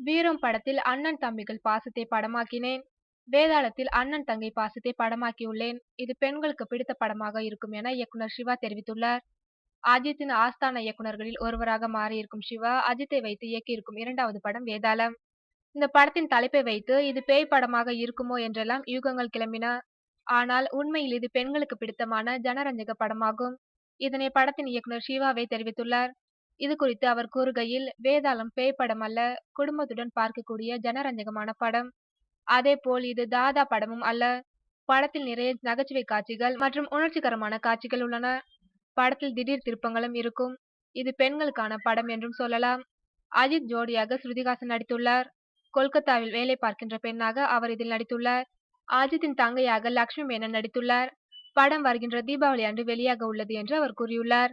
வீரம் படத்தில் அண்ணன் தம்பிகள் பாசத்தை படமாக்கினேன். வேதாளத்தில் அண்ணன் தங்கை பாசத்தை படமாக்கியுள்ளேன். இது பெண்களுக்கு பிடித்த படமாக இருக்கும் என இயக்குனர் சிவா தெரிவித்துள்ளார். அஜித்தின் ஆஸ்தான இயக்குனர்களில் ஒருவராக மாறியிருக்கும் சிவா, அஜித்தை வைத்து இயக்கியிருக்கும் 2வது படம் வேதாளம். இந்த படத்தின் தலைப்பை வைத்து இது பேய் படமாக இருக்குமோ என்றெல்லாம் யூகங்கள் கிளம்பின. ஆனால் உண்மையில் இது பெண்களுக்கு பிடித்தமான ஜனரஞ்சக படமாகும். இதனை படத்தின் இயக்குனர் சிவாவே தெரிவித்துள்ளார். இது குறித்து அவர் கூறுகையில், வேதாளம் பேய் படம் அல்ல, குடும்பத்துடன் பார்க்கக்கூடிய ஜனரஞ்சகமான படம். அதேபோல் இது தாதா படமும் அல்ல. படத்தில் நிறைய நகைச்சுவை காட்சிகள் மற்றும் உணர்ச்சிகரமான காட்சிகள் உள்ளன. படத்தில் திடீர் திருப்பங்களும் இருக்கும். இது பெண்களுக்கான படம் என்றும் சொல்லலாம். அஜித் ஜோடியாக ஸ்ருதிஹாசன் நடித்துள்ளார். கொல்கத்தாவில் வேலை பார்க்கின்ற பெண்ணாக அவர் இதில் நடித்துள்ளார். அஜித்தின் தங்கையாக லக்ஷ்மி மேனன் நடித்துள்ளார். படம் வருகின்ற தீபாவளி அன்று வெளியாக உள்ளது என்று அவர் கூறியுள்ளார்.